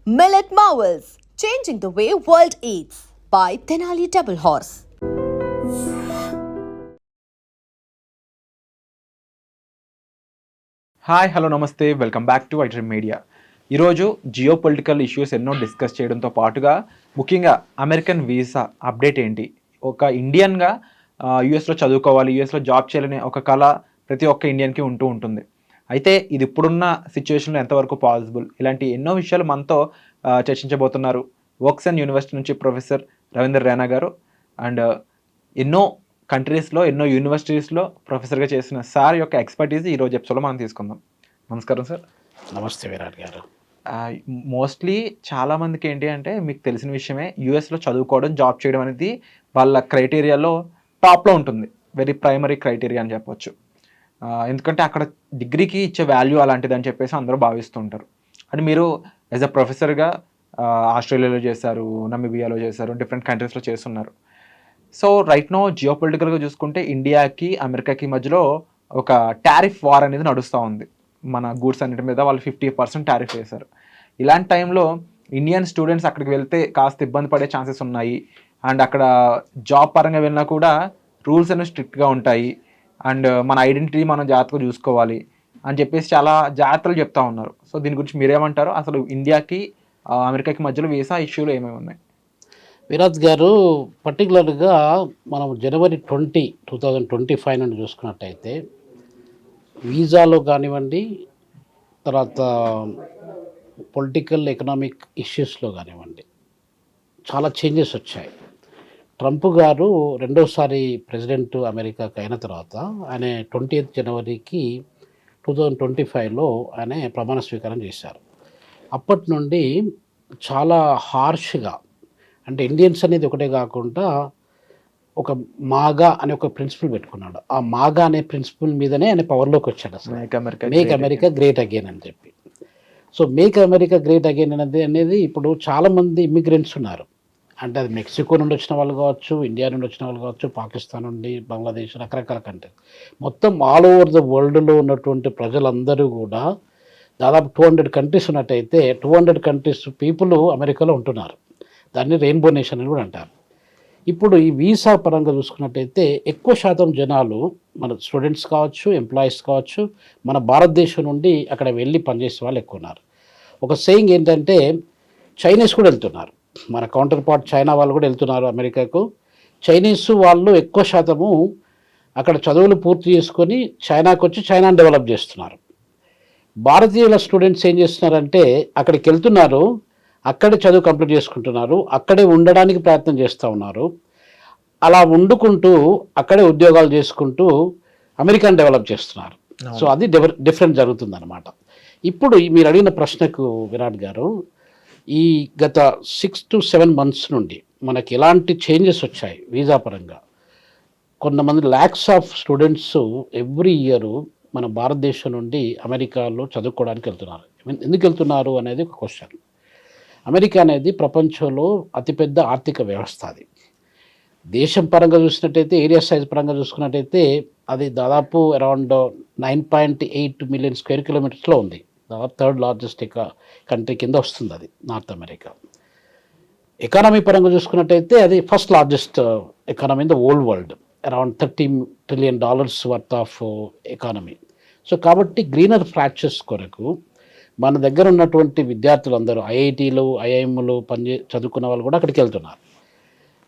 Millet Marvels, changing the way world eats by Tenali Double Horse. Hi hello నమస్తే welcome back to iDream media. ఈరోజు geopolitical issues ఎన్నో discuss చేయడంతో పాటుగా ముఖ్యంగా American visa update ఏంటి, ఒక ఇండియన్గా యూఎస్లో చదువుకోవాలి, యూఎస్లో జాబ్ చేయాలనే ఒక కళ ప్రతి ఒక్క ఇండియన్కి ఉంటూ ఉంటుంది. అయితే ఇది ఇప్పుడున్న సిచ్యువేషన్లో ఎంతవరకు పాసిబుల్, ఇలాంటి ఎన్నో విషయాలు మనతో చర్చించబోతున్నారు వోక్సన్ యూనివర్సిటీ నుంచి ప్రొఫెసర్ రవీందర్ రైనా గారు. అండ్ ఎన్నో కంట్రీస్లో ఎన్నో యూనివర్సిటీస్లో ప్రొఫెసర్గా చేసిన సార్ యొక్క ఎక్స్పర్టీస్ ఈరోజు ఎపిసోడ్లో మనం తీసుకుందాం. నమస్కారం సార్. నమస్తే విరాట్ గారు. మోస్ట్లీ చాలామందికి ఏంటి అంటే మీకు తెలిసిన విషయమే, యూఎస్లో చదువుకోవడం జాబ్ చేయడం అనేది వాళ్ళ క్రైటీరియాలో టాప్లో ఉంటుంది, వెరీ ప్రైమరీ క్రైటీరియా అని చెప్పొచ్చు. ఎందుకంటే అక్కడ డిగ్రీకి ఇచ్చే వాల్యూ అలాంటిది అని చెప్పేసి అందరూ భావిస్తుంటారు. అండ్ మీరు యాజ్ అ ప్రొఫెసర్గా ఆస్ట్రేలియాలో చేశారు, నమీబియాలో చేశారు, డిఫరెంట్ కంట్రీస్లో చేస్తున్నారు. సో రైట్ నో జియో పొలిటికల్గా చూసుకుంటే ఇండియాకి అమెరికాకి మధ్యలో ఒక టారిఫ్ వార్ అనేది నడుస్తూ ఉంది. మన గూడ్స్ అన్నిటి మీద వాళ్ళు 50% టారిఫ్ వేశారు. ఇలాంటి టైంలో ఇండియన్ స్టూడెంట్స్ అక్కడికి వెళ్తే కాస్త ఇబ్బంది పడే ఛాన్సెస్ ఉన్నాయి. అండ్ అక్కడ జాబ్ పరంగా వెళ్ళినా కూడా రూల్స్ అనేవి స్ట్రిక్ట్గా ఉంటాయి. అండ్ మన ఐడెంటిటీ మనం జాగ్రత్తగా చూసుకోవాలి అని చెప్పేసి చాలా జాగ్రత్తలు చెప్తా ఉన్నారు. సో దీని గురించి మీరేమంటారు? అసలు ఇండియాకి అమెరికాకి మధ్యలో వీసా ఇష్యూలు ఏమేమి ఉన్నాయి? విరాట్ గారు, పర్టికులర్గా మనం జనవరి 2025 నుండి చూసుకున్నట్టయితే వీసాలో కానివ్వండి, తర్వాత పొలిటికల్ ఎకనామిక్ ఇష్యూస్లో కానివ్వండి చాలా చేంజెస్ వచ్చాయి. ట్రంప్ గారు రెండోసారి ప్రెసిడెంట్ అమెరికాకి అయిన తర్వాత ఆయన 20th జనవరికి 2025లో ఆయన ప్రమాణ స్వీకారం చేశారు. అప్పటి నుండి చాలా హార్ష్గా, అంటే ఇండియన్స్ అనేది ఒకటే కాకుండా ఒక మాగా అనే ఒక ప్రిన్సిపల్ పెట్టుకున్నాడు. ఆ మాగా అనే ప్రిన్సిపల్ మీదనే ఆయన పవర్లోకి వచ్చాడు. అసలు మేక్ అమెరికా గ్రేట్ అగైన్ అని చెప్పి. So make America great again అనేది ఇప్పుడు చాలామంది ఇమ్మిగ్రెంట్స్ ఉన్నారు. అంటే అది మెక్సికో నుండి వచ్చిన వాళ్ళు కావచ్చు, ఇండియా నుండి వచ్చిన వాళ్ళు కావచ్చు, పాకిస్తాన్ నుండి, బంగ్లాదేశ్, రకరకాల కంట్రీ, మొత్తం ఆల్ ఓవర్ ద వరల్డ్లో ఉన్నటువంటి ప్రజలందరూ కూడా దాదాపు 200 కంట్రీస్ ఉన్నట్టయితే 200 కంట్రీస్ పీపుల్ అమెరికాలో ఉంటున్నారు. దాన్ని రెయిన్బో నేషన్ అని కూడా అంటారు. ఇప్పుడు ఈ వీసా పరంగా చూసుకున్నట్టయితే ఎక్కువ శాతం జనాలు మన స్టూడెంట్స్ కావచ్చు, ఎంప్లాయీస్ కావచ్చు, మన భారతదేశం నుండి అక్కడ వెళ్ళి పనిచేసే వాళ్ళు ఎక్కువ ఉన్నారు. ఒక సేయింగ్ ఏంటంటే చైనీస్ కూడా వెళ్తున్నారు, మన కౌంటర్ పార్ట్ చైనా వాళ్ళు కూడా వెళ్తున్నారు అమెరికాకు. చైనీస్ వాళ్ళు ఎక్కువ శాతము అక్కడ చదువులు పూర్తి చేసుకొని చైనాకు వచ్చి చైనాని డెవలప్ చేస్తున్నారు. భారతీయుల స్టూడెంట్స్ ఏం చేస్తున్నారంటే అక్కడికి వెళ్తున్నారు, అక్కడే చదువు కంప్లీట్ చేసుకుంటున్నారు, అక్కడే ఉండడానికి ప్రయత్నం చేస్తూ ఉన్నారు. అలా వండుకుంటూ అక్కడే ఉద్యోగాలు చేసుకుంటూ అమెరికాను డెవలప్ చేస్తున్నారు. సో అది డిఫరెంట్ జరుగుతుందన్నమాట. ఇప్పుడు మీరు అడిగిన ప్రశ్నకు విరాట్ గారు, ఈ గత 6 to 7 months నుండి మనకి ఎలాంటి చేంజెస్ వచ్చాయి వీసా పరంగా. కొంతమంది lakhs of students every year మన భారతదేశం నుండి అమెరికాలో చదువుకోవడానికి వెళ్తున్నారు. ఎందుకు వెళ్తున్నారు అనేది ఒక క్వశ్చన్. అమెరికా అనేది ప్రపంచంలో అతిపెద్ద ఆర్థిక వ్యవస్థ. అది దేశం పరంగా చూసినట్టయితే, ఏరియా సైజ్ పరంగా చూసుకున్నట్టయితే అది దాదాపు అరౌండ్ 9.8 million square kilometers ఉంది. దాదాపు 3rd largest కంట్రీ కింద వస్తుంది అది నార్త్ అమెరికా. ఎకానమీ పరంగా చూసుకున్నట్టయితే అది 1st largest economy in the old world, around $30 trillion worth of economy. So కాబట్టి గ్రీనర్ ఫ్రాక్చర్స్ కొరకు మన దగ్గర ఉన్నటువంటి విద్యార్థులందరూ ఐఐటీలు, ఐఐఎంలు చదువుకున్న వాళ్ళు కూడా అక్కడికి వెళ్తున్నారు.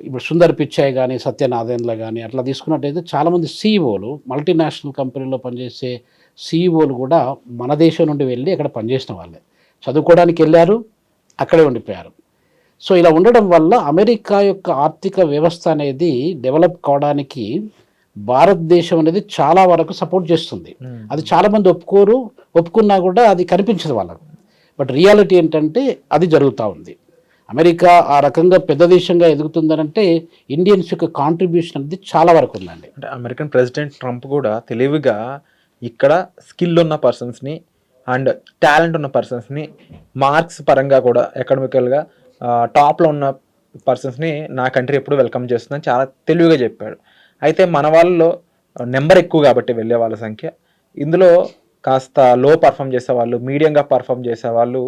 ఇప్పుడు సుందర్ పిచాయ్ కానీ, సత్యనారాయణల కానీ అట్లా తీసుకున్నట్టయితే చాలామంది సీఈఓలు, మల్టీనేషనల్ కంపెనీలో పనిచేసే సీఈఓలు కూడా మన దేశం నుండి వెళ్ళి అక్కడ పనిచేసిన వాళ్ళే, చదువుకోవడానికి వెళ్ళారు, అక్కడే ఉండిపోయారు. సో ఇలా ఉండడం వల్ల అమెరికా యొక్క ఆర్థిక వ్యవస్థ అనేది డెవలప్ కావడానికి భారతదేశం అనేది చాలా వరకు సపోర్ట్ చేస్తుంది. అది చాలామంది ఒప్పుకున్నా కూడా అది కనిపించదు వాళ్ళకు. బట్ రియాలిటీ ఏంటంటే అది జరుగుతూ ఉంది. అమెరికా ఆ రకంగా పెద్ద దేశంగా ఎదుగుతుందనంటే ఇండియన్స్ యొక్క కాంట్రిబ్యూషన్ అనేది చాలా వరకు ఉందండి. అంటే అమెరికన్ ప్రెసిడెంట్ ట్రంప్ కూడా తెలివిగా ఇక్కడ స్కిల్ ఉన్న పర్సన్స్ని అండ్ టాలెంట్ ఉన్న పర్సన్స్ని మార్క్స్ పరంగా కూడా ఎకడమికల్గా టాప్లో ఉన్న పర్సన్స్ని నా కంట్రీ ఎప్పుడు వెల్కమ్ చేస్తుందని చాలా తెలివిగా చెప్పాడు. అయితే మన వాళ్ళలో నెంబర్ ఎక్కువ కాబట్టి వెళ్ళే వాళ్ళ సంఖ్య, ఇందులో కాస్త లో పర్ఫామ్ చేసేవాళ్ళు, మీడియంగా పర్ఫామ్ చేసేవాళ్ళు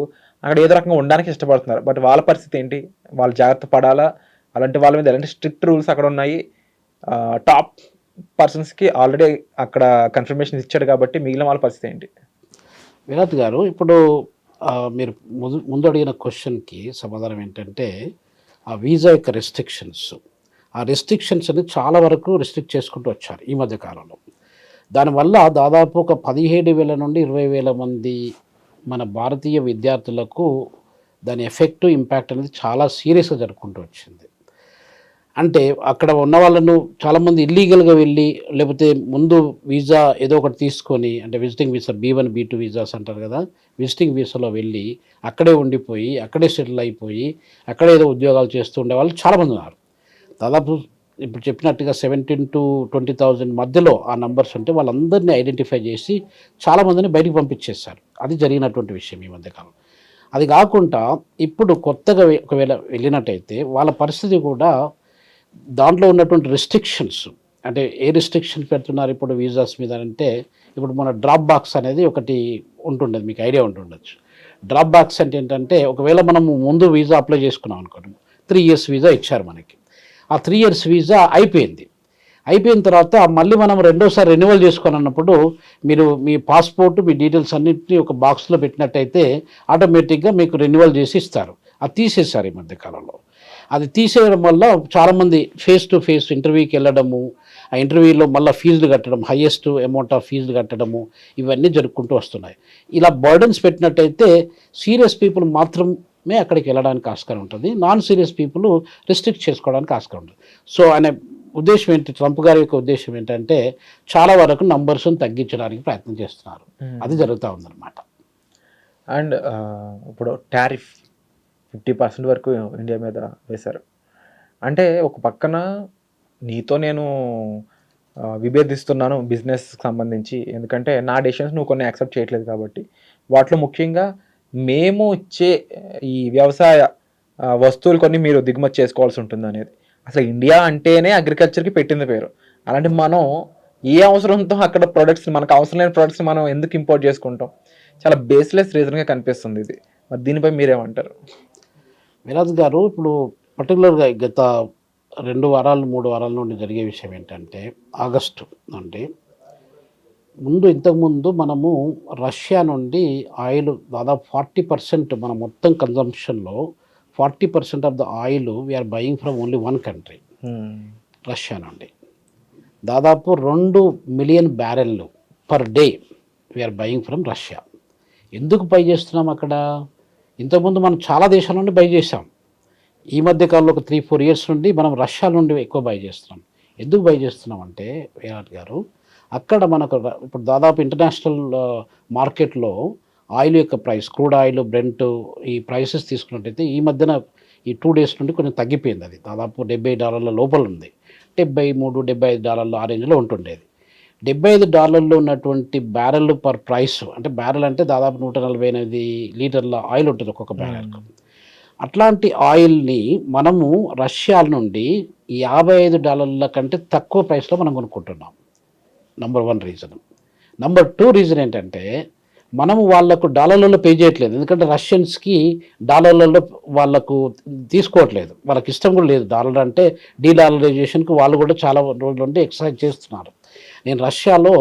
అక్కడ ఏదో రకంగా ఉండడానికి ఇష్టపడుతున్నారు. బట్ వాళ్ళ పరిస్థితి ఏంటి? వాళ్ళు జాగ్రత్త పడాలా? అలాంటి వాళ్ళ మీద ఎలాంటి స్ట్రిక్ట్ రూల్స్ అక్కడ ఉన్నాయి? టాప్ పర్సన్స్కి ఆల్రెడీ అక్కడ కన్ఫర్మేషన్ ఇచ్చాడు కాబట్టి మిగిలిన వాళ్ళ పరిస్థితి ఏంటి? విరాట్ గారు, ఇప్పుడు మీరు ముందు అడిగిన క్వశ్చన్కి సమాధానం ఏంటంటే, ఆ వీసా యొక్క రెస్ట్రిక్షన్స్, ఆ రెస్ట్రిక్షన్స్ అనేది చాలా వరకు రెస్ట్రిక్ట్ చేసుకుంటూ వచ్చారు ఈ మధ్య కాలంలో. దానివల్ల దాదాపు ఒక 17,000 నుండి 20,000 మంది మన భారతీయ విద్యార్థులకు దాని ఎఫెక్ట్, ఇంపాక్ట్ అనేది చాలా సీరియస్గా జరుపుకుంటూ వచ్చింది. అంటే అక్కడ ఉన్న వాళ్ళను చాలామంది ఇల్లీగల్గా వెళ్ళి, లేకపోతే ముందు వీసా ఏదో ఒకటి తీసుకొని, అంటే visiting visa B1 B2 visas అంటారు కదా, విజిటింగ్ వీసాలో వెళ్ళి అక్కడే ఉండిపోయి, అక్కడే సెటిల్ అయిపోయి, అక్కడే ఏదో ఉద్యోగాలు చేస్తూ ఉండే వాళ్ళు చాలామంది ఉన్నారు. దాదాపు ఇప్పుడు చెప్పినట్టుగా 17,000 to 20,000 మధ్యలో ఆ నంబర్స్ ఉంటే వాళ్ళందరినీ ఐడెంటిఫై చేసి చాలామందిని బయటికి పంపించేశారు. అది జరిగినటువంటి విషయం ఈ మధ్యకాలం. అది కాకుండా ఇప్పుడు కొత్తగా ఒకవేళ వెళ్ళినట్టయితే వాళ్ళ పరిస్థితి కూడా, దాంట్లో ఉన్నటువంటి రెస్ట్రిక్షన్స్, అంటే ఏ రిస్ట్రిక్షన్స్ పెడుతున్నారు ఇప్పుడు వీసాస్ మీద అంటే, ఇప్పుడు మన డ్రాప్ బాక్స్ అనేది ఒకటి ఉంటుండేది, మీకు ఐడియా ఉంటుండొచ్చు. డ్రాప్ బాక్స్ అంటే ఏంటంటే, ఒకవేళ మనము ముందు వీసా అప్లై చేసుకున్నాం అనుకోండి, 3 years వీసా ఇచ్చారు మనకి. ఆ 3 years వీసా అయిపోయింది. అయిపోయిన తర్వాత మళ్ళీ మనం రెండోసారి రెన్యువల్ చేసుకోవాలన్నప్పుడు మీరు మీ పాస్పోర్ట్, మీ డీటెయిల్స్ అన్నింటినీ ఒక బాక్స్లో పెట్టినట్టయితే ఆటోమేటిక్గా మీకు రెన్యువల్ చేసి ఇస్తారు. అది తీసేశారు ఈ మధ్యకాలంలో. అది తీసేయడం వల్ల చాలామంది ఫేస్ టు ఫేస్ ఇంటర్వ్యూకి వెళ్ళడము, ఆ ఇంటర్వ్యూలో మళ్ళీ ఫీజులు కట్టడం, హయ్యెస్ట్ అమౌంట్ ఆఫ్ ఫీజులు కట్టడము, ఇవన్నీ జరుపుకుంటూ వస్తున్నాయి. ఇలా బర్డన్స్ పెట్టినట్టయితే సీరియస్ పీపుల్ మాత్రమే అక్కడికి వెళ్ళడానికి ఆస్కారం ఉంటుంది, నాన్ సీరియస్ పీపుల్ రిస్ట్రిక్ట్ చేసుకోవడానికి ఆస్కారం ఉంటుంది. సో ఆయన ఉద్దేశం ఏంటి, ట్రంప్ గారి యొక్క ఉద్దేశం ఏంటంటే చాలా వరకు నంబర్స్ని తగ్గించడానికి ప్రయత్నం చేస్తున్నారు. అది జరుగుతూ ఉందన్నమాట. అండ్ ఇప్పుడు టారిఫ్ 50% వరకు ఇండియా మీద వేశారు. అంటే ఒక పక్కన నీతో నేను విభేదిస్తున్నాను బిజినెస్కి సంబంధించి, ఎందుకంటే నా డెసిషన్స్ నువ్వు కొన్ని యాక్సెప్ట్ చేయట్లేదు కాబట్టి. వాటిలో ముఖ్యంగా మేము ఇచ్చే ఈ వ్యవసాయ వస్తువులు కొన్ని మీరు దిగుమతి చేసుకోవాల్సి ఉంటుంది అనేది. అసలు ఇండియా అంటేనే అగ్రికల్చర్కి పెట్టింది పేరు. అలాంటి మనం ఏ అవసరంతో అక్కడ ప్రొడక్ట్స్, మనకు అవసరం లేని ప్రొడక్ట్స్ మనం ఎందుకు ఇంపోర్ట్ చేసుకుంటాం? చాలా బేస్లెస్ రీజన్గా కనిపిస్తుంది ఇది. మరి దీనిపై మీరేమంటారు? విరాజ్ గారు, ఇప్పుడు పర్టికులర్గా గత 2 వారాలు 3 వారాల నుండి జరిగే విషయం ఏంటంటే, ఆగస్టు నుండి ముందు, ఇంతకుముందు మనము రష్యా నుండి ఆయిల్ దాదాపు 40%, మన మొత్తం కన్జంప్షన్లో 40% of the oil we are buying from only 1 country, Russia నుండి. దాదాపు 2 million barrels per day we are buying from Russia. ఎందుకు బై చేస్తున్నాం అక్కడ? ఇంతకుముందు మనం చాలా దేశాల నుండి బై చేసాం. ఈ మధ్య కాలంలో ఒక 3-4 years నుండి మనం రష్యా నుండి ఎక్కువ బై చేస్తున్నాం. ఎందుకు బై చేస్తున్నాం అంటే విరాట్ గారు, అక్కడ మనకు ఇప్పుడు దాదాపు ఇంటర్నేషనల్ మార్కెట్లో ఆయిల్ యొక్క ప్రైస్, క్రూడ్ ఆయిల్, బ్రెంట్, ఈ ప్రైసెస్ తీసుకున్నట్టయితే ఈ మధ్యన ఈ 2 days నుండి కొంచెం తగ్గిపోయింది. అది దాదాపు $70 లోపల ఉంది. $73-75 ఆ రేంజ్లో ఉంటుండేది. $75 ఉన్నటువంటి బ్యారెల్ పర్ ప్రైస్, అంటే బ్యారెల్ అంటే దాదాపు 148 లీటర్ల ఆయిల్ ఉంటుంది ఒక్కొక్క బ్యారెల్కు. అట్లాంటి ఆయిల్ని మనము రష్యా నుండి $55 కంటే తక్కువ ప్రైస్లో మనం కొనుక్కుంటున్నాం. Number 1 reason. నంబర్ 2 రీజన్ ఏంటంటే, మనము వాళ్ళకు డాలర్లలో పే చేయట్లేదు. ఎందుకంటే రష్యన్స్కి డాలర్లలో వాళ్ళకు తీసుకోవట్లేదు, వాళ్ళకి ఇష్టం కూడా లేదు. డాలర్ అంటే డీడాలరైజేషన్కి వాళ్ళు కూడా చాలా రోజుల నుండి ఎక్సర్సైజ్ చేస్తున్నారు. నేను రష్యాలో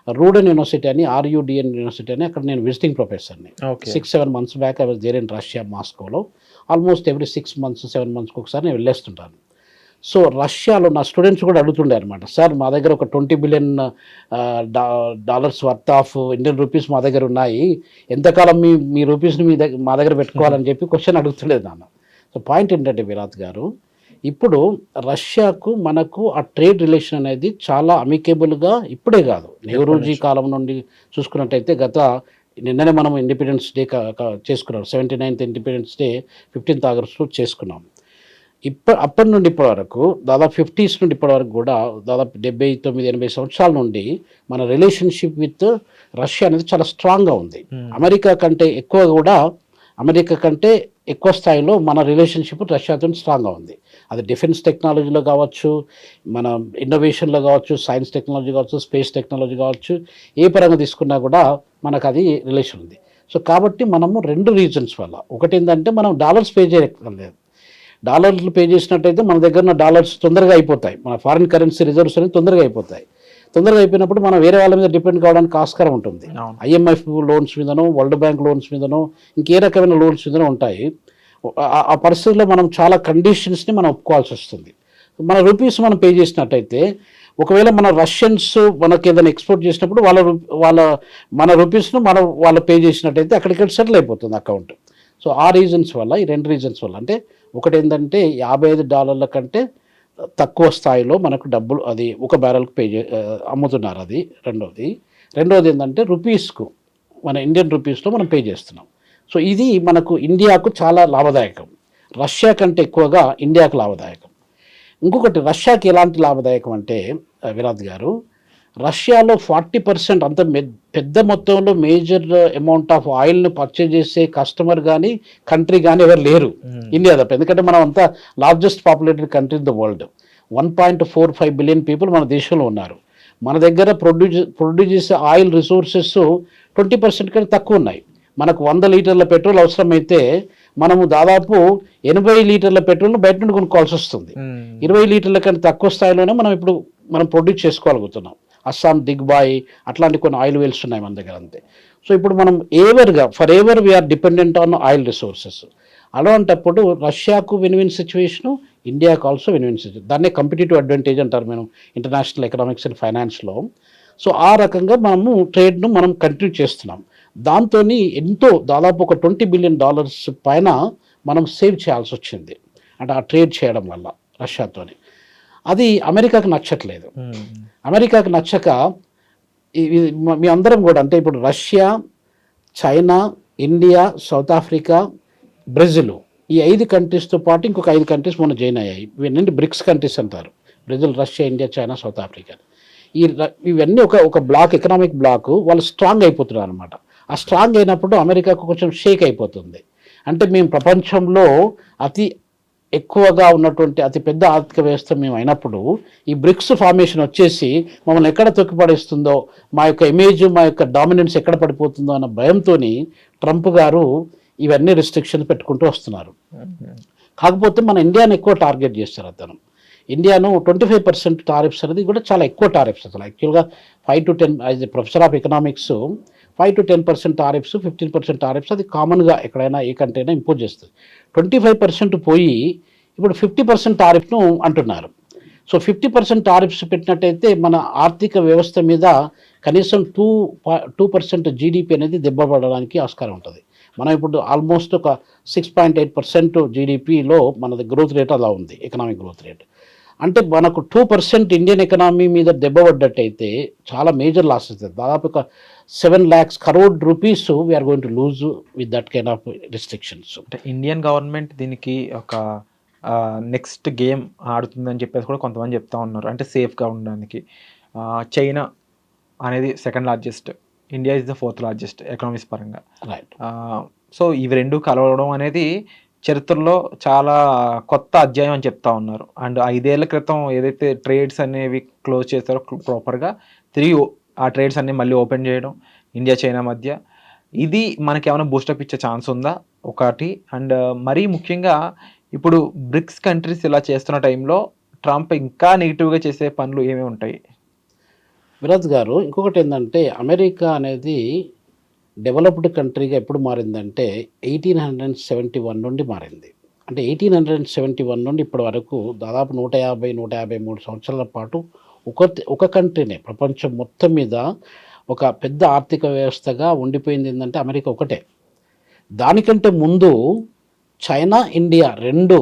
రూడెన్ యూనివర్సిటీ అని, RUDN యూనివర్సిటీ అని, అక్కడ నేను విజిటింగ్ ప్రొఫెసర్ని. 6-7 months back I was there in Russia, మాస్కోలో. ఆల్మోస్ట్ ఎవ్రీ 6 months 7 monthsకి ఒకసారి నేను వెళ్ళేస్తుంటాను. సో రష్యాలో నా స్టూడెంట్స్ కూడా అడుగుతుండే అనమాట, సార్ మా దగ్గర ఒక $20 billion worth of Indian rupees మా దగ్గర ఉన్నాయి, ఎంతకాలం మీ రూపీస్ని మా దగ్గర పెట్టుకోవాలని చెప్పి క్వశ్చన్ అడుగుతుండేది నాన్న. సో పాయింట్ ఏంటంటే విరాట్ గారు, ఇప్పుడు రష్యాకు మనకు ఆ ట్రేడ్ రిలేషన్ అనేది చాలా అమికేబుల్గా ఇప్పుడే కాదు, నెహ్రూజీ కాలం నుండి చూసుకున్నట్టయితే నిన్ననే మనం ఇండిపెండెన్స్ డే చేసుకున్నాం. 79th independence day 15th August చేసుకున్నాం. అప్పటి నుండి ఇప్పటి వరకు దాదాపు 50s నుండి ఇప్పటి వరకు కూడా దాదాపు 79-80 సంవత్సరాల నుండి మన రిలేషన్షిప్ విత్ రష్యా అనేది చాలా స్ట్రాంగ్గా ఉంది. అమెరికా కంటే ఎక్కువ స్థాయిలో మన రిలేషన్షిప్ రష్యాతో స్ట్రాంగ్గా ఉంది. అది డిఫెన్స్ టెక్నాలజీలో కావచ్చు, మన ఇన్నోవేషన్లో కావచ్చు, సైన్స్ టెక్నాలజీ కావచ్చు, స్పేస్ టెక్నాలజీ కావచ్చు, ఏ పరంగా తీసుకున్నా కూడా మనకు అది రిలేషన్ ఉంది. సో కాబట్టి మనము 2 రీజన్స్ వల్ల, ఒకటి ఏంటంటే మనం డాలర్స్ పే చేయలేదు. డాలర్లు పే చేసినట్టయితే మన దగ్గర ఉన్న డాలర్స్ తొందరగా అయిపోతాయి, మన ఫారిన్ కరెన్సీ రిజర్వ్స్ అనేది తొందరగా అయిపోతాయి. తొందరగా అయిపోయినప్పుడు మనం వేరే వాళ్ళ మీద డిపెండ్ కావడానికి ఆస్కారం ఉంటుంది. IMF లోన్స్ మీదనో, వరల్డ్ బ్యాంక్ లోన్స్ మీదనో, ఇంకే రకమైన లోన్స్ మీదనో ఉంటాయి. ఆ పరిస్థితుల్లో మనం చాలా కండిషన్స్ని మనం ఒప్పుకోవాల్సి వస్తుంది. మన రూపీస్ మనం పే చేసినట్టయితే, ఒకవేళ మన రష్యన్స్ మనకి ఏదైనా ఎక్స్పోర్ట్ చేసినప్పుడు మన రూపీస్ను వాళ్ళు పే చేసినట్టయితే అక్కడికి సెటిల్ అయిపోతుంది అకౌంట్. సో ఆ రీజన్స్ వల్ల, ఈ 2 రీజన్స్ వల్ల, అంటే ఒకటి ఏంటంటే $55 కంటే తక్కువ స్థాయిలో మనకు డబ్బులు అది ఒక బ్యారెల్కి అమ్ముతున్నారు, అది రెండోది ఏంటంటే రూపీస్కు, మన ఇండియన్ రూపీస్లో మనం పే చేస్తున్నాం. సో ఇది మనకు ఇండియాకు చాలా లాభదాయకం, రష్యా కంటే ఎక్కువగా ఇండియాకు లాభదాయకం. ఇంకొకటి రష్యాకి ఎలాంటి లాభదాయకం అంటే విరాట్ గారు, రష్యాలో 40% అంత పెద్ద మొత్తంలో మేజర్ అమౌంట్ ఆఫ్ ఆయిల్ని పర్చేజ్ చేసే కస్టమర్ కానీ కంట్రీ కానీ ఎవరు లేరు ఇండియా తప్ప. ఎందుకంటే మనం అంతా largest populated country in the world, 1.45 billion people మన దేశంలో ఉన్నారు. మన దగ్గర ప్రొడ్యూస్ చేసే ఆయిల్ రిసోర్సెస్ 20% కంటే తక్కువ ఉన్నాయి. మనకు 100 లీటర్ల పెట్రోల్ అవసరమైతే మనము దాదాపు 80 లీటర్ల పెట్రోల్ను బయట నుండి కొనుక్కోవాల్సి వస్తుంది. 20 లీటర్ల కంటే తక్కువ స్థాయిలోనే మనం ప్రొడ్యూస్ చేసుకోగలుగుతున్నాం. అస్సాం, దిగ్బాయ్ అట్లాంటి కొన్ని ఆయిల్ వెల్స్ ఉన్నాయి మన దగ్గర, అంతే. సో ఇప్పుడు మనం forever we are dependent on oil resources. అలాంటప్పుడు రష్యాకు విన్ సిచ్యువేషను, ఇండియాకు ఆల్సో విన్ సిచ్యువేషన్. దాన్నే కంపిటేటివ్ అడ్వాంటేజ్ అంటారు మనం ఇంటర్నేషనల్ ఎకనామిక్స్ అండ్ ఫైనాన్స్లో. సో ఆ రకంగా మనము ట్రేడ్ను మనం కంటిన్యూ చేస్తున్నాం. దాంతో దాదాపు ఒక $20 బిలియన్ పైన మనం సేవ్ చేయాల్సి వచ్చింది, అంటే ఆ ట్రేడ్ చేయడం వల్ల రష్యాతోని. అది అమెరికాకు నచ్చట్లేదు. అమెరికాకు నచ్చక మీ అందరం కూడా, అంటే ఇప్పుడు Russia, China, India, south Africa, Brazil, ఈ 5 కంట్రీస్తో పాటు ఇంకొక 5 కంట్రీస్ మొన్న జాయిన్ అయ్యాయి. ఇవన్నీ బ్రిక్స్ కంట్రీస్ అంటారు, Brazil, Russia, India, China, south Africa. ఇవన్నీ ఒక బ్లాక్, ఎకనామిక్ బ్లాక్. వాళ్ళు స్ట్రాంగ్ అయిపోతున్నారు అనమాట. ఆ స్ట్రాంగ్ అయినప్పుడు అమెరికాకు కొంచెం షేక్ అయిపోతుంది. అంటే మేము ప్రపంచంలో అతి ఎక్కువగా ఉన్నటువంటి అతి పెద్ద ఆర్థిక వ్యవస్థ మేము అయినప్పుడు ఈ బ్రిక్స్ ఫార్మేషన్ వచ్చేసి మమ్మల్ని ఎక్కడ తొక్కిపడేస్తుందో, మా యొక్క ఇమేజ్, మా యొక్క డామినెన్స్ ఎక్కడ పడిపోతుందో అన్న భయంతో ట్రంప్ గారు ఇవన్నీ రిస్ట్రిక్షన్స్ పెట్టుకుంటూ వస్తున్నారు. కాకపోతే మన ఇండియాను ఎక్కువ టార్గెట్ చేస్తారు అతను. ఇండియాను 25% టారిఫ్స్ అనేది కూడా చాలా ఎక్కువ టారిఫ్స్. అసలు యాక్చువల్గా 5 to 10 as a professor of economics 5 to 10% tariffs, 15% tariffs అది కామన్గా ఎక్కడైనా ఏ కంట్రీ అయినా ఇంపోజ్ చేస్తుంది. 25% పోయి ఇప్పుడు 50% టారిఫ్ను అంటున్నారు. సో 50% టారిఫ్స్ పెట్టినట్టయితే మన ఆర్థిక వ్యవస్థ మీద కనీసం 2% జీడిపి అనేది దెబ్బపడడానికి ఆస్కారం ఉంటుంది. మనం ఇప్పుడు ఆల్మోస్ట్ ఒక 6.8% జీడిపిలో మన గ్రోత్ రేట్ అలా ఉంది, ఎకనామిక్ గ్రోత్ రేట్. అంటే మనకు 2% ఇండియన్ ఎకనామీ మీద దెబ్బపడ్డట్టయితే చాలా మేజర్ లాస్ అవుతుంది. దాదాపు ఒక 7 lakhs crore rupees we are going to lose with that kind of restrictions. అంటే ఇండియన్ గవర్నమెంట్ దీనికి ఒక నెక్స్ట్ గేమ్ ఆడుతుందని చెప్పేసి కూడా కొంతమంది చెప్తా ఉన్నారు, అంటే సేఫ్గా ఉండడానికి. చైనా అనేది 2nd largest, India is the 4th largest economics పరంగా. రైట్. సో ఇవి 2 కలవడం అనేది చరిత్రలో చాలా కొత్త అధ్యాయం అని చెప్తా ఉన్నారు. అండ్ 5 ఏళ్ల క్రితం ఏదైతే ట్రేడ్స్ అనేవి క్లోజ్ చేస్తారో ప్రాపర్గా తిరిగి ఆ ట్రేడ్స్ అన్ని మళ్ళీ ఓపెన్ చేయడం ఇండియా, చైనా మధ్య, ఇది మనకి ఏమైనా బూస్టప్ ఇచ్చే ఛాన్స్ ఉందా ఒకటి? అండ్ మరీ ముఖ్యంగా ఇప్పుడు బ్రిక్స్ కంట్రీస్ ఇలా చేస్తున్న టైంలో ట్రంప్ ఇంకా నెగిటివ్గా చేసే పనులు ఏమేమి ఉంటాయి? విరాజ్ గారు, ఇంకొకటి ఏంటంటే అమెరికా అనేది డెవలప్డ్ కంట్రీగా ఎప్పుడు మారిందంటే 1871 నుండి మారింది. అంటే 1871 నుండి ఇప్పటి వరకు దాదాపు 153 సంవత్సరాల పాటు ఒక కంట్రీనే ప్రపంచం మొత్తం మీద ఒక పెద్ద ఆర్థిక వ్యవస్థగా ఉండిపోయింది. ఏంటంటే అమెరికా ఒకటే. దానికంటే ముందు చైనా, ఇండియా 2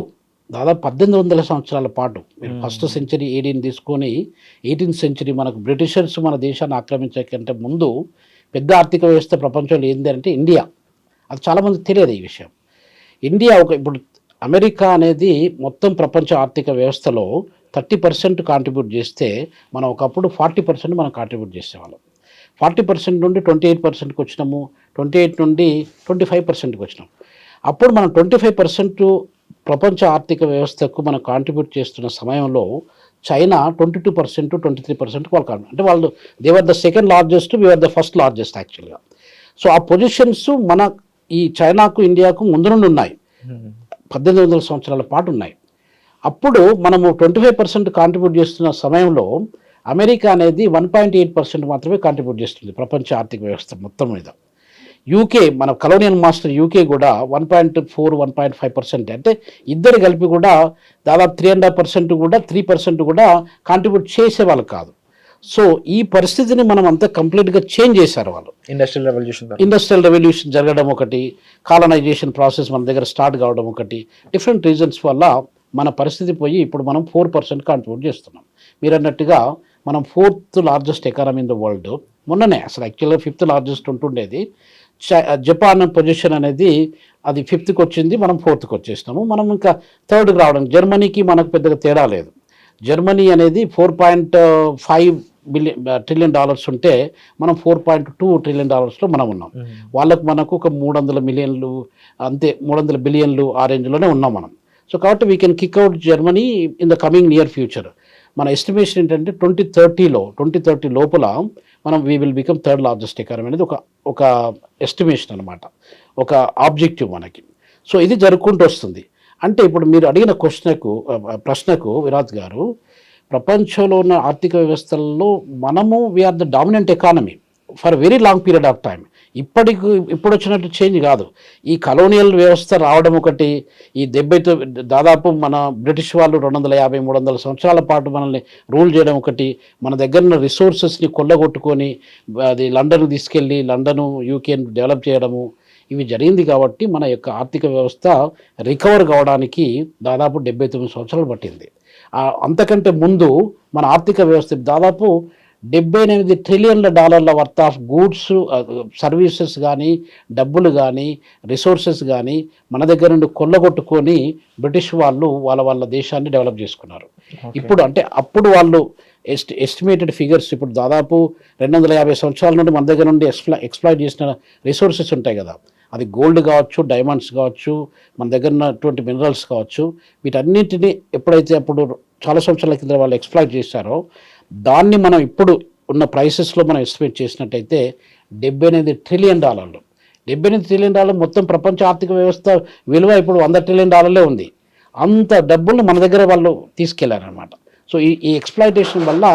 దాదాపు 1800 సంవత్సరాల పాటు, మీరు ఫస్ట్ సెంచరీ ఏడీని తీసుకొని 18th century మనకు బ్రిటిషర్స్ మన దేశాన్ని ఆక్రమించే కంటే ముందు పెద్ద ఆర్థిక వ్యవస్థ ప్రపంచంలో ఏంటి అంటే ఇండియా. అది చాలామందికి తెలియదు ఈ విషయం. ఇండియా ఇప్పుడు అమెరికా అనేది మొత్తం ప్రపంచ ఆర్థిక వ్యవస్థలో 30% కాంట్రిబ్యూట్ చేస్తే మనం ఒకప్పుడు 40% మనం కాంట్రిబ్యూట్ చేసేవాళ్ళం. 40% నుండి 28%కి వచ్చినాము, 28 నుండి 25%కి వచ్చినాం. అప్పుడు మనం 25% ప్రపంచ ఆర్థిక వ్యవస్థకు మనం కాంట్రిబ్యూట్ చేస్తున్న సమయంలో చైనా 22%, 23% వాళ్ళు అంటే వాళ్ళు they were the 2nd largest, we are the 1st largest యాక్చువల్గా. సో ఆ పొజిషన్స్ మన ఈ చైనాకు ఇండియాకు ముందు నుండి ఉన్నాయి, 1800 సంవత్సరాల పాటు ఉన్నాయి. అప్పుడు మనము 25% కాంట్రిబ్యూట్ చేస్తున్న సమయంలో అమెరికా అనేది 1.8% మాత్రమే కాంట్రిబ్యూట్ చేస్తుంది ప్రపంచ ఆర్థిక వ్యవస్థ మొత్తం మీద. యూకే, మన కలోనియల్ మాస్టర్ యూకే కూడా 1.4, 1.5%, అంటే ఇద్దరు కలిపి కూడా దాదాపు 3.5% కూడా 3% కూడా కాంట్రిబ్యూట్ చేసేవాళ్ళు కాదు. సో ఈ పరిస్థితిని మనం అంతా కంప్లీట్గా చేంజ్ చేశారు వాళ్ళు. ఇండస్ట్రియల్ రెవల్యూషన్ జరగడం ఒకటి, కాలనైజేషన్ ప్రాసెస్ మన దగ్గర స్టార్ట్ కావడం ఒకటి, డిఫరెంట్ రీజన్స్ వల్ల మన పరిస్థితి పోయి ఇప్పుడు మనం 4% కాంట్రిబ్యూట్ చేస్తున్నాం. మీరు అన్నట్టుగా మనం 4th largest economy in the world. మొన్ననే అసలు యాక్చువల్గా 5th లార్జెస్ట్ ఉంటుండేది. జపాన్ పొజిషన్ అనేది అది 5th వచ్చింది, మనం 4th వచ్చేసినాము. మనం ఇంకా 3rd రావడం, జర్మనీకి మనకు పెద్దగా తేడా లేదు. జర్మనీ అనేది $4.5 ట్రిలియన్ ఉంటే మనం $4.2 ట్రిలియన్ మనం ఉన్నాం. వాళ్ళకు మనకు ఒక 300 మిలియన్లు, అంతే 300 బిలియన్లు ఆ రేంజ్లోనే ఉన్నాం మనం. సో కాబట్టి we can kick out Germany in the coming near future. మన ఎస్టిమేషన్ ఏంటంటే 2030 లోపల మనం we will become 3rd largest economy అనేది ఒక ఎస్టిమేషన్ అనమాట, ఒక ఆబ్జెక్టివ్ మనకి. సో ఇది జరుపుకుంటూ వస్తుంది. అంటే ఇప్పుడు మీరు అడిగిన ప్రశ్నకు విరాట్ గారు, ప్రపంచంలో ఉన్న ఆర్థిక వ్యవస్థల్లో మనము we are the dominant economy for very long period of time. ఇప్పుడు వచ్చినట్టు చేంజ్ కాదు. ఈ కలోనియల్ వ్యవస్థ రావడం ఒకటి, ఈ దాదాపు మన బ్రిటిష్ వాళ్ళు 250-300 సంవత్సరాల పాటు మనల్ని రూల్ చేయడం ఒకటి, మన దగ్గర ఉన్న రిసోర్సెస్ని కొల్లగొట్టుకొని అది లండన్కు తీసుకెళ్ళి లండను యూకేని డెవలప్ చేయడము, ఇవి జరిగింది. కాబట్టి మన యొక్క ఆర్థిక వ్యవస్థ రికవర్ కావడానికి దాదాపు 79 సంవత్సరాలు పట్టింది. అంతకంటే ముందు మన ఆర్థిక వ్యవస్థ దాదాపు $78 ట్రిలియన్ల వర్త్ ఆఫ్ గూడ్స్, సర్వీసెస్ కానీ, డబ్బులు కానీ, రిసోర్సెస్ కానీ మన దగ్గర నుండి కొల్లగొట్టుకొని బ్రిటిష్ వాళ్ళు వాళ్ళ దేశాన్ని డెవలప్ చేసుకున్నారు. ఇప్పుడు అంటే అప్పుడు వాళ్ళు ఎస్టిమేటెడ్ ఫిగర్స్, ఇప్పుడు దాదాపు 250 సంవత్సరాల నుండి మన దగ్గర నుండి ఎక్స్ప్లాయిట్ చేసిన రిసోర్సెస్ ఉంటాయి కదా, అది గోల్డ్ కావచ్చు, డైమండ్స్ కావచ్చు, మన దగ్గర ఉన్నటువంటి మినరల్స్ కావచ్చు, వీటన్నింటినీ ఎప్పుడైతే అప్పుడు చాలా సంవత్సరాల కింద వాళ్ళు ఎక్స్ప్లాయిట్ చేశారో దాన్ని మనం ఇప్పుడు ఉన్న ప్రైసెస్లో మనం ఎస్టిమేట్ చేసినట్టయితే $78 ట్రిలియన్. $78 ట్రిలియన్ మొత్తం ప్రపంచ ఆర్థిక వ్యవస్థ విలువ ఇప్పుడు $100 ట్రిలియన్ ఉంది. అంత డబ్బుల్ని మన దగ్గర వాళ్ళు తీసుకెళ్లారనమాట. సో ఈ ఎక్స్ప్లాయిటేషన్ వల్ల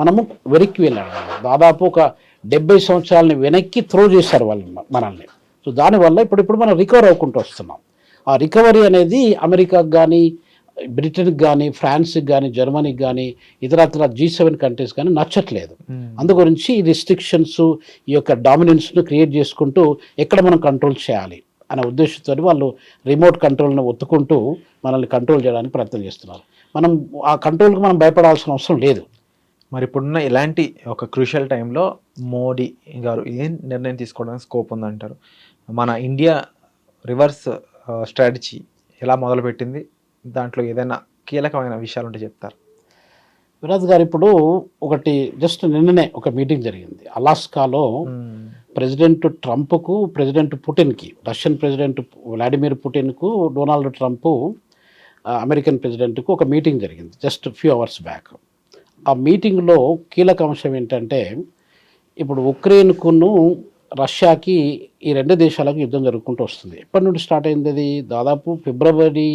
మనము వెనక్కి వెళ్ళాము. దాదాపు ఒక 70 సంవత్సరాలని వెనక్కి త్రో చేశారు వాళ్ళు మనల్ని. సో దానివల్ల ఇప్పుడు మనం రికవర్ అవ్వకుంటూ వస్తున్నాం. ఆ రికవరీ అనేది అమెరికాకు కానీ, బ్రిటన్కి కానీ, ఫ్రాన్స్కి కానీ, జర్మనీకి కానీ, ఇతరత్ర G7 కంట్రీస్ కానీ నచ్చట్లేదు. అందుగురించి ఈ రిస్ట్రిక్షన్స్, ఈ యొక్క డామినెన్స్ను క్రియేట్ చేసుకుంటూ ఎక్కడ మనం కంట్రోల్ చేయాలి అనే ఉద్దేశంతో వాళ్ళు రిమోట్ కంట్రోల్ని ఒత్తుకుంటూ మనల్ని కంట్రోల్ చేయడానికి ప్రయత్నం చేస్తున్నారు. మనం ఆ కంట్రోల్కి మనం భయపడాల్సిన అవసరం లేదు. మరి ఇప్పుడున్న ఇలాంటి ఒక క్రూషియల్ టైంలో మోడీ గారు ఏం నిర్ణయం తీసుకోవడానికి స్కోప్ ఉందంటారు? మన ఇండియా రివర్స్ స్ట్రాటజీ ఎలా మొదలుపెట్టింది, దాంట్లో ఏదైనా కీలకమైన విషయాలు ఉంటే చెప్తారు? విరాజ్ గారు, ఇప్పుడు ఒకటి జస్ట్ నిన్ననే ఒక మీటింగ్ జరిగింది అలాస్కాలో. ప్రెసిడెంట్ ట్రంప్కు, ప్రెసిడెంట్ పుటిన్కి, రష్యన్ ప్రెసిడెంట్ వ్లాడిమిర్ పుటిన్కు, డొనాల్డ్ ట్రంప్ అమెరికన్ ప్రెసిడెంట్కు ఒక మీటింగ్ జరిగింది జస్ట్ ఫ్యూ అవర్స్ బ్యాక్. ఆ మీటింగ్లో కీలక అంశం ఏంటంటే, ఇప్పుడు ఉక్రెయిన్కును రష్యాకి, ఈ రెండు దేశాలకు యుద్ధం జరుగుకుంటూ వస్తుంది. ఎప్పటి నుండి స్టార్ట్ అయింది అది? దాదాపు ఫిబ్రవరి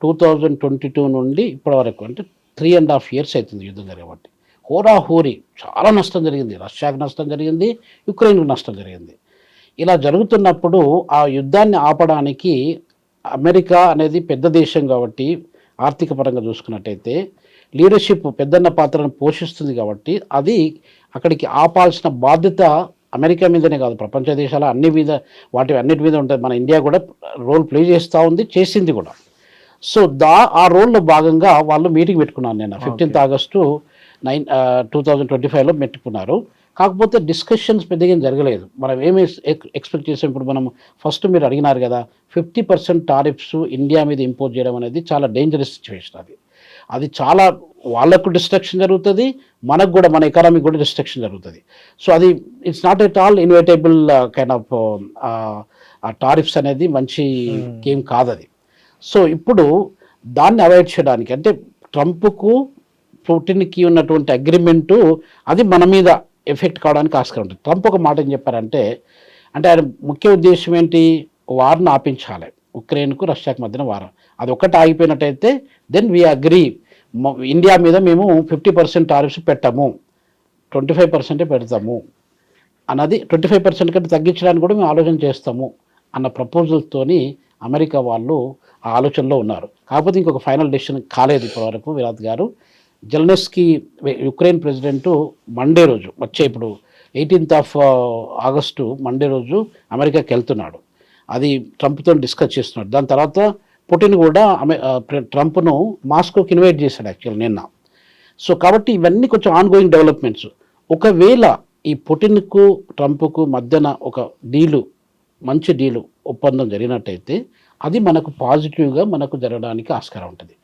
2022 నుండి ఇప్పటి వరకు, అంటే 3.5 years అవుతుంది యుద్ధం జరగబట్టి. హోరాహోరీ చాలా నష్టం జరిగింది. రష్యాకి నష్టం జరిగింది, యుక్రెయిన్కు నష్టం జరిగింది. ఇలా జరుగుతున్నప్పుడు ఆ యుద్ధాన్ని ఆపడానికి అమెరికా అనేది పెద్ద దేశం కాబట్టి, ఆర్థిక పరంగా చూసుకున్నట్టయితే లీడర్షిప్ పెద్దన్న పాత్రను పోషిస్తుంది కాబట్టి, అది అక్కడికి ఆపాల్సిన బాధ్యత అమెరికా మీదనే కాదు, ప్రపంచ దేశాల అన్నిటి మీద ఉంటుంది. మన ఇండియా కూడా రోల్ ప్లే చేస్తూ ఉంది, చేసింది కూడా. సో ఆ రోల్లో భాగంగా వాళ్ళు మీటింగ్ పెట్టుకున్నారు నిన్న 15th August 2025లో పెట్టుకున్నారు. కాకపోతే డిస్కషన్స్ పెద్దగా జరగలేదు. మనం ఏమి ఎక్స్పెక్ట్ చేసాం? ఇప్పుడు మనం ఫస్ట్ మీరు అడిగినారు కదా, 50% టారిఫ్స్ ఇండియా మీద ఇంపోజ్ చేయడం అనేది చాలా డేంజరస్ సిచ్యువేషన్. అది చాలా వాళ్ళకు డిస్ట్రక్షన్ జరుగుతుంది, మనకు కూడా, మన ఎకానమీ కూడా డిస్ట్రక్షన్ జరుగుతుంది. సో అది it's not at all inevitable kind of ఆ టారిఫ్స్ అనేది మంచి గేమ్ కాదు అది. సో ఇప్పుడు దాన్ని అవాయిడ్ చేయడానికి, అంటే ట్రంప్కు పుటిన్కి ఉన్నటువంటి అగ్రిమెంటు అది మన మీద ఎఫెక్ట్ కావడానికి ఆస్కారం ఉంటుంది. ట్రంప్ ఒక మాట ఏం చెప్పారంటే, అంటే ఆయన ముఖ్య ఉద్దేశం ఏంటి, వార్ను ఆపించాలి, ఉక్రెయిన్కు రష్యాకు మధ్యన వారం. అది ఒక్కటి ఆగిపోయినట్టయితే దెన్ వీ అగ్రీ, ఇండియా మీద మేము 50% టారిఫ్స్ పెట్టము, 25% పెడతాము అన్నది, 25% కంటే తగ్గించడానికి కూడా మేము ఆలోచన చేస్తాము అన్న ప్రపోజల్తోని అమెరికా వాళ్ళు ఆ ఆలోచనలో ఉన్నారు. కాకపోతే ఇంకొక ఫైనల్ డెసిషన్ కాలేదు ఇప్పటివరకు విరాట్ గారు. జెలెన్స్కీ యుక్రెయిన్ ప్రెసిడెంట్ మండే రోజు, వచ్చే ఇప్పుడు 18th ఆగస్టు మండే రోజు అమెరికాకి వెళ్తున్నాడు. అది ట్రంప్తో డిస్కస్ చేస్తున్నాడు. దాని తర్వాత పుటిన్ కూడా ట్రంప్ను మాస్కోకి ఇన్వైట్ చేశాడు యాక్చువల్ నిన్న. సో కాబట్టి ఇవన్నీ కొంచెం ఆన్ గోయింగ్ డెవలప్మెంట్స్. ఒకవేళ ఈ పుటిన్కు ట్రంప్కు మధ్యన ఒక మంచి డీలు ఒప్పందం జరిగినట్టయితే అది మనకు పాజిటివ్గా మనకు జరగడానికి ఆస్కారం ఉంటుంది.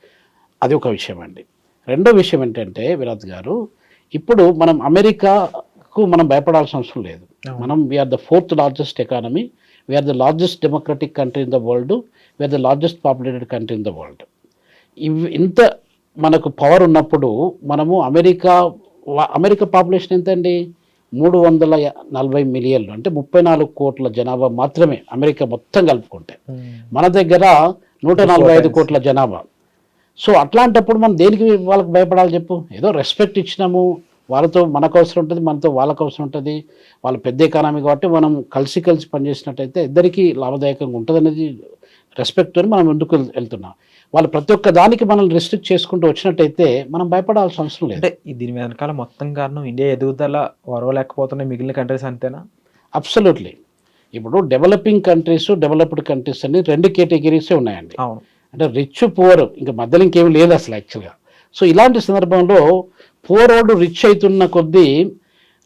అది ఒక విషయం అండి. రెండో విషయం ఏంటంటే విరాట్ గారు, ఇప్పుడు మనం అమెరికాకు మనం భయపడాల్సిన అవసరం లేదు. మనం we are the 4th largest economy, we are the largest democratic country in the world, we are the largest populated country in the world. ఇంత మనకు పవర్ ఉన్నప్పుడు మనము అమెరికా పాపులేషన్ ఎంత అండి, 340 మిలియన్లు, అంటే 34 కోట్ల జనాభా మాత్రమే అమెరికా మొత్తం కలుపుకుంటే. మన దగ్గర 145 కోట్ల జనాభా. సో అట్లాంటప్పుడు మనం దేనికి వాళ్ళకి భయపడాలి చెప్పు? ఏదో రెస్పెక్ట్ ఇచ్చినాము, వాళ్ళతో మనకు అవసరం ఉంటుంది, మనతో వాళ్ళకు అవసరం ఉంటుంది. వాళ్ళ పెద్ద ఎకానమీ కాబట్టి మనం కలిసి పనిచేసినట్టయితే ఇద్దరికీ లాభదాయకంగా ఉంటుంది అనేది రెస్పెక్ట్తో మనం ముందుకు వెళ్తున్నాం. వాళ్ళు ప్రతి ఒక్క దానికి మనల్ని రెస్ట్రిక్ట్ చేసుకుంటూ వచ్చినట్టయితే మనం భయపడాల్సిన అవసరం లేదు. అంటే దీని వెనకాల మొత్తం కారణం ఇండియా ఎదుగుదల వరవలేకపోతున్నాయి మిగిలిన కంట్రీస్ అంతేనా? అబ్సల్యూట్లీ. ఇప్పుడు డెవలపింగ్ కంట్రీస్, డెవలప్డ్ కంట్రీస్ అని 2 కేటగిరీసే ఉన్నాయండి. అవును. అంటే రిచ్ పువర్, ఇంకా మధ్యలో ఇంకేమి లేదు అసలు యాక్చువల్గా. సో ఇలాంటి సందర్భంలో పూరోడు రిచ్ అవుతున్న కొద్దీ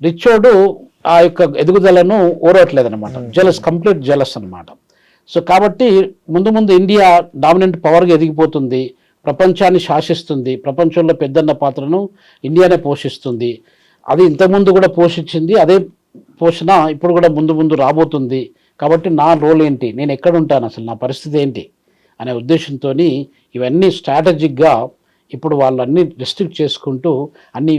రిచోడు ఆ యొక్క ఎదుగుదలను ఓరవట్లేదు అనమాట. కంప్లీట్ జెలస్ అనమాట. సో కాబట్టి ముందు ఇండియా డామినెంట్ పవర్గా ఎదిగిపోతుంది, ప్రపంచాన్ని శాసిస్తుంది, ప్రపంచంలో పెద్దన్న పాత్రను ఇండియానే పోషిస్తుంది. అది ఇంతకుముందు కూడా పోషించింది, అదే పోషణ ఇప్పుడు కూడా ముందు రాబోతుంది. కాబట్టి నా రోల్ ఏంటి, నేను ఎక్కడ ఉంటాను, అసలు నా పరిస్థితి ఏంటి అనే ఉద్దేశంతో ఇవన్నీ స్ట్రాటజిక్గా ఇప్పుడు వాళ్ళన్నీ రెస్ట్రిక్ట్ చేసుకుంటూ అన్ని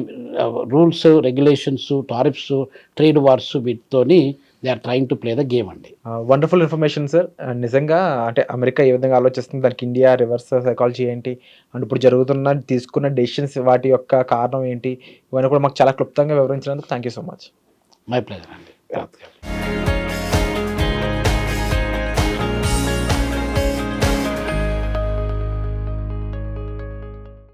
rules, regulations, tariffs, trade wars వీటితోని they are trying to play the game అండి. Wonderful information sir. నిజంగా అంటే అమెరికా ఏ విధంగా ఆలోచిస్తుంది, దానికి ఇండియా రివర్స్ సైకాలజీ ఏంటి, అండ్ ఇప్పుడు తీసుకున్న డెసిషన్స్ వాటి యొక్క కారణం ఏంటి, ఇవన్నీ కూడా మాకు చాలా క్లుప్తంగా వివరించినందుకు thank you so much. My pleasure అండి.